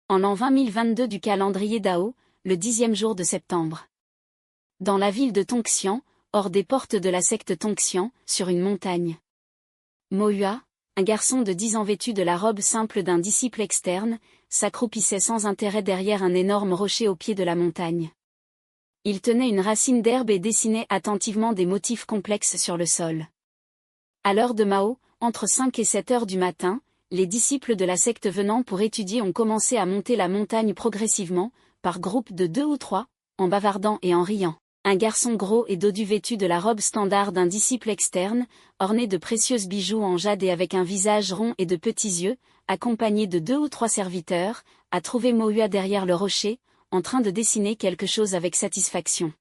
En l'an 20022 du calendrier Dao, le 10e jour de septembre. Dans la ville de Tongxian, hors des portes de la secte Tongxian, sur une montagne. Mo Hua, un garçon de 10 ans vêtu de la robe simple d'un disciple externe, s'accroupissait sans intérêt derrière un énorme rocher au pied de la montagne. Il tenait une racine d'herbe et dessinait attentivement des motifs complexes sur le sol. À l'heure de Mao, entre 5 et 7 heures du matin, les disciples de la secte venant pour étudier ont commencé à monter la montagne progressivement, par groupes de 2 ou 3, en bavardant et en riant. Un garçon gros et dodu vêtu de la robe standard d'un disciple externe, orné de précieux bijoux en jade et avec un visage rond et de petits yeux, accompagné de 2 ou 3 serviteurs, a trouvé Mo Hua derrière le rocher, en train de dessiner quelque chose avec satisfaction.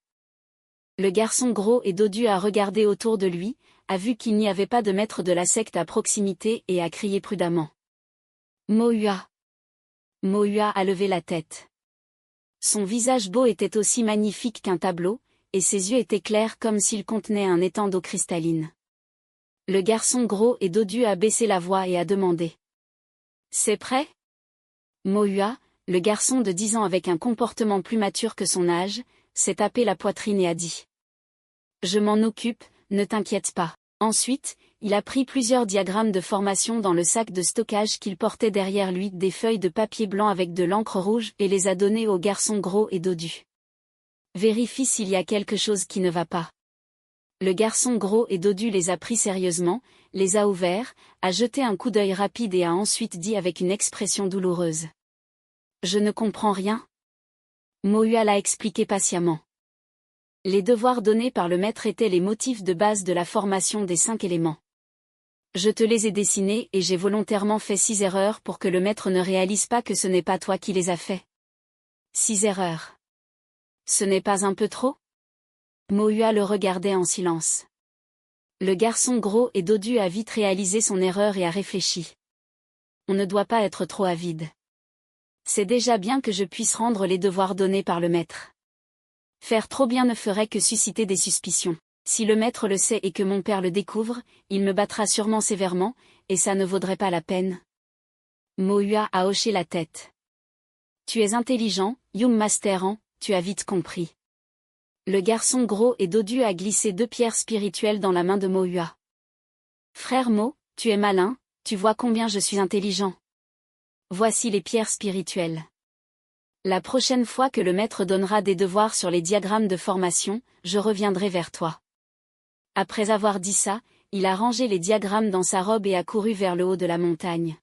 Le garçon gros et dodu a regardé autour de lui, a vu qu'il n'y avait pas de maître de la secte à proximité et a crié prudemment. Mo Hua. Mo Hua a levé la tête. Son visage beau était aussi magnifique qu'un tableau, et ses yeux étaient clairs comme s'ils contenaient un étang d'eau cristalline. Le garçon gros et dodu a baissé la voix et a demandé. C'est prêt? Mo Hua, le garçon de 10 ans avec un comportement plus mature que son âge, s'est tapé la poitrine et a dit. Je m'en occupe, ne t'inquiète pas. Ensuite, il a pris plusieurs diagrammes de formation dans le sac de stockage qu'il portait derrière lui, des feuilles de papier blanc avec de l'encre rouge et les a donnés au garçon gros et dodu. Vérifie s'il y a quelque chose qui ne va pas. Le garçon gros et dodu les a pris sérieusement, les a ouverts, a jeté un coup d'œil rapide et a ensuite dit avec une expression douloureuse. Je ne comprends rien. Mo Hua l'a expliqué patiemment. Les devoirs donnés par le maître étaient les motifs de base de la formation des 5 éléments. Je te les ai dessinés et j'ai volontairement fait 6 erreurs pour que le maître ne réalise pas que ce n'est pas toi qui les as fait. 6 erreurs. Ce n'est pas un peu trop? Mo Hua le regardait en silence. Le garçon gros et dodu a vite réalisé son erreur et a réfléchi. On ne doit pas être trop avide. C'est déjà bien que je puisse rendre les devoirs donnés par le maître. Faire trop bien ne ferait que susciter des suspicions. Si le maître le sait et que mon père le découvre, il me battra sûrement sévèrement, et ça ne vaudrait pas la peine. Mo Hua a hoché la tête. Tu es intelligent, Young Master, tu as vite compris. Le garçon gros et dodu a glissé 2 pierres spirituelles dans la main de Mo Hua. Frère Mo, tu es malin, tu vois combien je suis intelligent. Voici les pierres spirituelles. La prochaine fois que le maître donnera des devoirs sur les diagrammes de formation, je reviendrai vers toi. Après avoir dit ça, il a rangé les diagrammes dans sa robe et a couru vers le haut de la montagne.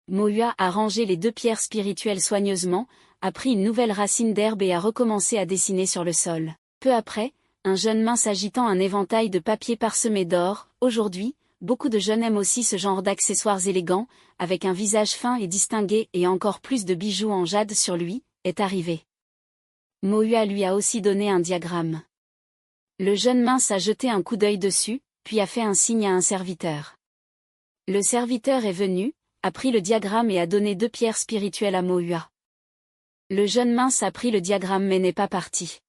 Mo Hua a rangé les 2 pierres spirituelles soigneusement, a pris une nouvelle racine d'herbe et a recommencé à dessiner sur le sol. Peu après, un jeune mince agitant un éventail de papier parsemé d'or. Aujourd'hui, beaucoup de jeunes aiment aussi ce genre d'accessoires élégants, avec un visage fin et distingué et encore plus de bijoux en jade sur lui, est arrivé. Mo Hua lui a aussi donné un diagramme. Le jeune mince a jeté un coup d'œil dessus, puis a fait un signe à un serviteur. Le serviteur est venu, a pris le diagramme et a donné 2 pierres spirituelles à Mo Hua. Le jeune mince a pris le diagramme mais n'est pas parti.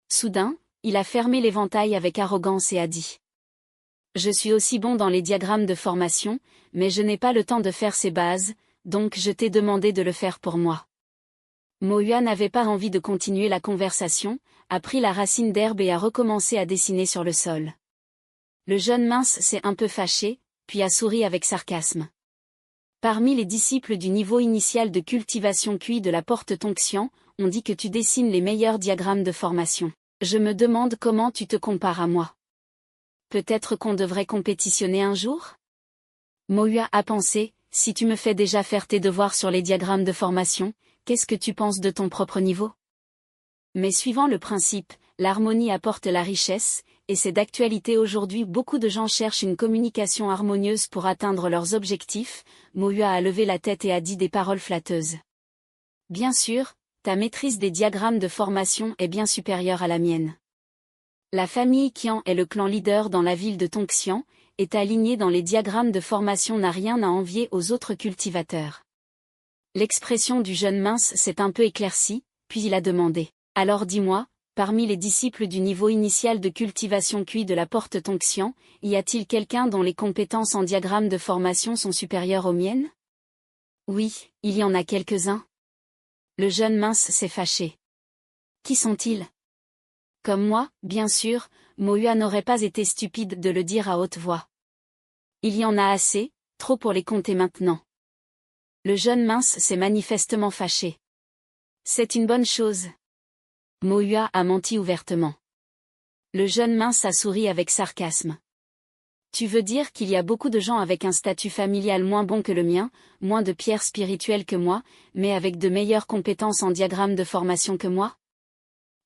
Soudain, il a fermé l'éventail avec arrogance et a dit. Je suis aussi bon dans les diagrammes de formation, mais je n'ai pas le temps de faire ces bases, donc je t'ai demandé de le faire pour moi. Mo Hua n'avait pas envie de continuer la conversation, a pris la racine d'herbe et a recommencé à dessiner sur le sol. Le jeune mince s'est un peu fâché, puis a souri avec sarcasme. Parmi les disciples du niveau initial de cultivation QI de la porte Tongxian, on dit que tu dessines les meilleurs diagrammes de formation. Je me demande comment tu te compares à moi. Peut-être qu'on devrait compétitionner un jour? Mo Hua a pensé, si tu me fais déjà faire tes devoirs sur les diagrammes de formation, qu'est-ce que tu penses de ton propre niveau? Mais suivant le principe, l'harmonie apporte la richesse, et c'est d'actualité aujourd'hui. Beaucoup de gens cherchent une communication harmonieuse pour atteindre leurs objectifs. Mo Hua a levé la tête et a dit des paroles flatteuses. Bien sûr, ta maîtrise des diagrammes de formation est bien supérieure à la mienne. La famille Qian est le clan leader dans la ville de Tongxian, est alignée dans les diagrammes de formation, n'a rien à envier aux autres cultivateurs. L'expression du jeune mince s'est un peu éclaircie, puis il a demandé. Alors dis-moi, parmi les disciples du niveau initial de cultivation QI de la porte Tongxian, y a-t-il quelqu'un dont les compétences en diagramme de formation sont supérieures aux miennes? Oui, il y en a quelques-uns. Le jeune mince s'est fâché. Qui sont-ils? Comme moi, bien sûr, Mohua n'aurait pas été stupide de le dire à haute voix. Il y en a assez, trop pour les compter maintenant. Le jeune mince s'est manifestement fâché. C'est une bonne chose. Mohua a menti ouvertement. Le jeune mince a souri avec sarcasme. Tu veux dire qu'il y a beaucoup de gens avec un statut familial moins bon que le mien, moins de pierres spirituelles que moi, mais avec de meilleures compétences en diagramme de formation que moi?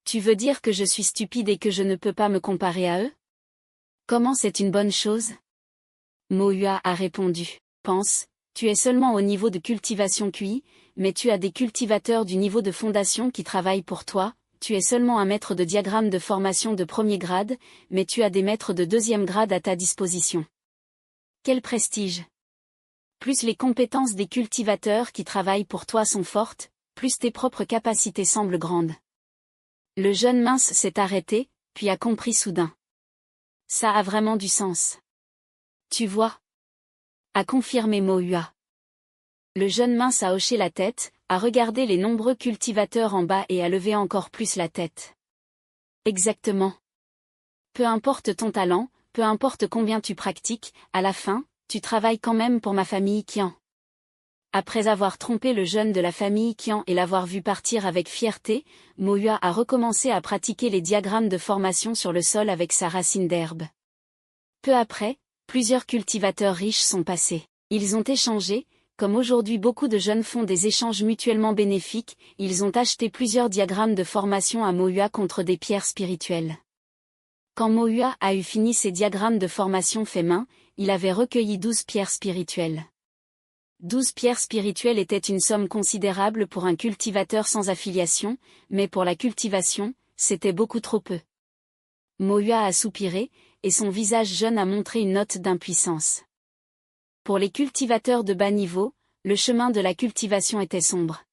Tu veux dire que je suis stupide et que je ne peux pas me comparer à eux? Comment c'est une bonne chose? Mohua a répondu. Pense, tu es seulement au niveau de cultivation QI, mais tu as des cultivateurs du niveau de fondation qui travaillent pour toi, tu es seulement un maître de diagramme de formation de premier grade, mais tu as des maîtres de deuxième grade à ta disposition. Quel prestige! Plus les compétences des cultivateurs qui travaillent pour toi sont fortes, plus tes propres capacités semblent grandes. Le jeune mince s'est arrêté, puis a compris soudain. Ça a vraiment du sens. Tu vois? A confirmé Mohua. Le jeune mince a hoché la tête, a regardé les nombreux cultivateurs en bas et a levé encore plus la tête. Exactement. Peu importe ton talent, peu importe combien tu pratiques, à la fin, tu travailles quand même pour ma famille Qian. Après avoir trompé le jeune de la famille Qian et l'avoir vu partir avec fierté, Mohua a recommencé à pratiquer les diagrammes de formation sur le sol avec sa racine d'herbe. Peu après, plusieurs cultivateurs riches sont passés. Ils ont échangé, comme aujourd'hui beaucoup de jeunes font des échanges mutuellement bénéfiques, ils ont acheté plusieurs diagrammes de formation à Mohua contre des pierres spirituelles. Quand Mohua a eu fini ses diagrammes de formation fait main, il avait recueilli 12 pierres spirituelles. 12 pierres spirituelles étaient une somme considérable pour un cultivateur sans affiliation, mais pour la cultivation, c'était beaucoup trop peu. Mohua a soupiré, et son visage jeune a montré une note d'impuissance. Pour les cultivateurs de bas niveau, le chemin de la cultivation était sombre.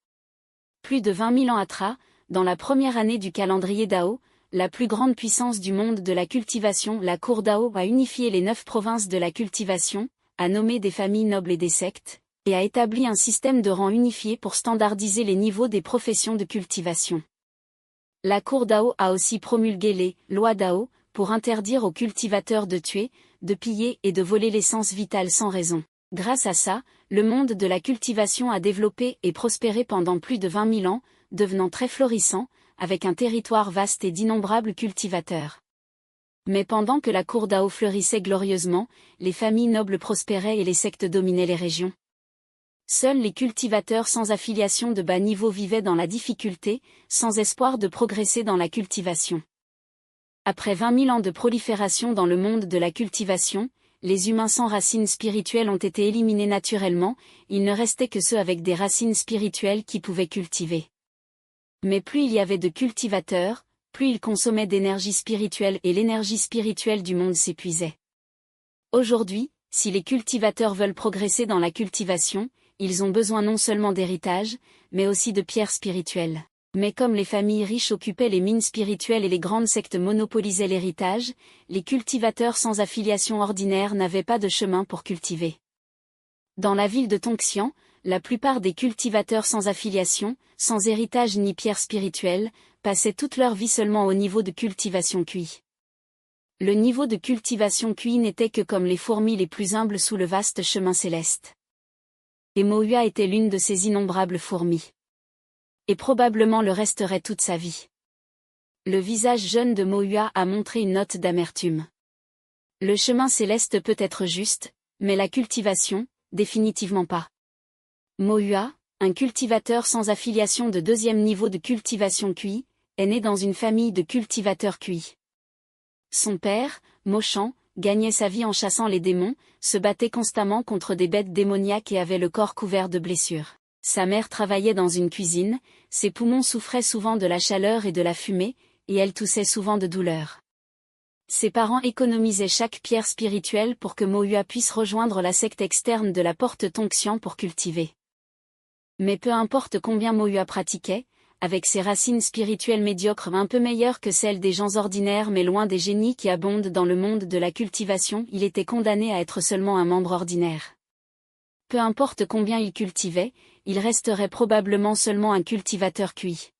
Plus de 20 000 ans après, dans la première année du calendrier Dao, la plus grande puissance du monde de la cultivation, la cour Dao a unifié les 9 provinces de la cultivation, a nommé des familles nobles et des sectes, et a établi un système de rang unifié pour standardiser les niveaux des professions de cultivation. La cour Dao a aussi promulgué les lois Dao, pour interdire aux cultivateurs de tuer, de piller et de voler l'essence vitale sans raison. Grâce à ça, le monde de la cultivation a développé et prospéré pendant plus de 20 000 ans, devenant très florissant, avec un territoire vaste et d'innombrables cultivateurs. Mais pendant que la cour Dao fleurissait glorieusement, les familles nobles prospéraient et les sectes dominaient les régions. Seuls les cultivateurs sans affiliation de bas niveau vivaient dans la difficulté, sans espoir de progresser dans la cultivation. Après 20 000 ans de prolifération dans le monde de la cultivation, les humains sans racines spirituelles ont été éliminés naturellement, il ne restait que ceux avec des racines spirituelles qui pouvaient cultiver. Mais plus il y avait de cultivateurs, plus ils consommaient d'énergie spirituelle et l'énergie spirituelle du monde s'épuisait. Aujourd'hui, si les cultivateurs veulent progresser dans la cultivation, ils ont besoin non seulement d'héritage, mais aussi de pierres spirituelles. Mais comme les familles riches occupaient les mines spirituelles et les grandes sectes monopolisaient l'héritage, les cultivateurs sans affiliation ordinaire n'avaient pas de chemin pour cultiver. Dans la ville de Tongxian, la plupart des cultivateurs sans affiliation, sans héritage ni pierre spirituelle, passaient toute leur vie seulement au niveau de cultivation QI. Le niveau de cultivation QI n'était que comme les fourmis les plus humbles sous le vaste chemin céleste. Et Mohua était l'une de ces innombrables fourmis. Et probablement le resterait toute sa vie. Le visage jeune de Mohua a montré une note d'amertume. Le chemin céleste peut être juste, mais la cultivation, définitivement pas. Mohua, un cultivateur sans affiliation de deuxième niveau de cultivation QI, est né dans une famille de cultivateurs QI. Son père, Mochan, gagnait sa vie en chassant les démons, se battait constamment contre des bêtes démoniaques et avait le corps couvert de blessures. Sa mère travaillait dans une cuisine, ses poumons souffraient souvent de la chaleur et de la fumée, et elle toussait souvent de douleur. Ses parents économisaient chaque pierre spirituelle pour que Mohua puisse rejoindre la secte externe de la porte Tongxian pour cultiver. Mais peu importe combien Mohua pratiquait, avec ses racines spirituelles médiocres un peu meilleures que celles des gens ordinaires mais loin des génies qui abondent dans le monde de la cultivation, il était condamné à être seulement un membre ordinaire. Peu importe combien il cultivait, il resterait probablement seulement un cultivateur cuit.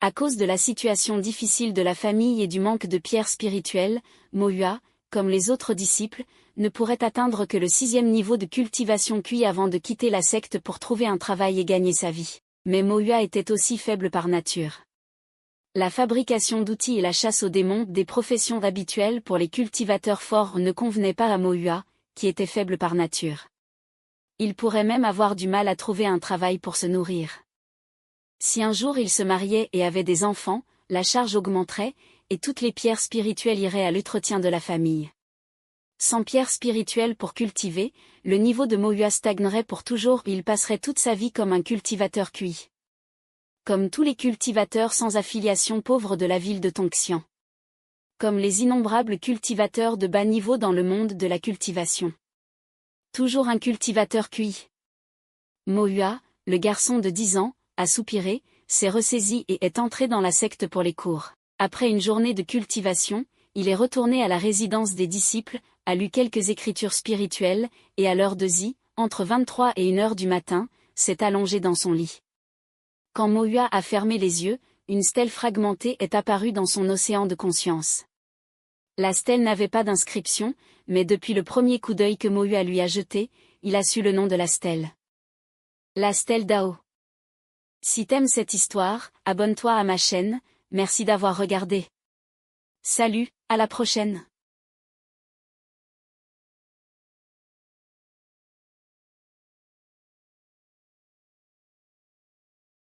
À cause de la situation difficile de la famille et du manque de pierres spirituelles, Mohua, comme les autres disciples, ne pourrait atteindre que le 6e niveau de cultivation cuit avant de quitter la secte pour trouver un travail et gagner sa vie. Mais Mohua était aussi faible par nature. La fabrication d'outils et la chasse aux démons, des professions habituelles pour les cultivateurs forts, ne convenaient pas à Mohua, qui était faible par nature. Il pourrait même avoir du mal à trouver un travail pour se nourrir. Si un jour il se mariait et avait des enfants, la charge augmenterait, et toutes les pierres spirituelles iraient à l'entretien de la famille. Sans pierres spirituelles pour cultiver, le niveau de Mohua stagnerait pour toujours et il passerait toute sa vie comme un cultivateur cuit. Comme tous les cultivateurs sans affiliation pauvres de la ville de Tongxian. Comme les innombrables cultivateurs de bas niveau dans le monde de la cultivation. Toujours un cultivateur cuit. Mohua, le garçon de 10 ans, a soupiré, s'est ressaisi et est entré dans la secte pour les cours. Après une journée de cultivation, il est retourné à la résidence des disciples, a lu quelques écritures spirituelles, et à l'heure de zi, entre 23 et 1 heure du matin, s'est allongé dans son lit. Quand Mohua a fermé les yeux, une stèle fragmentée est apparue dans son océan de conscience. La stèle n'avait pas d'inscription, mais depuis le premier coup d'œil que Mohua lui a jeté, il a su le nom de la stèle. La stèle Dao. Si t'aimes cette histoire, abonne-toi à ma chaîne, merci d'avoir regardé. Salut, à la prochaine.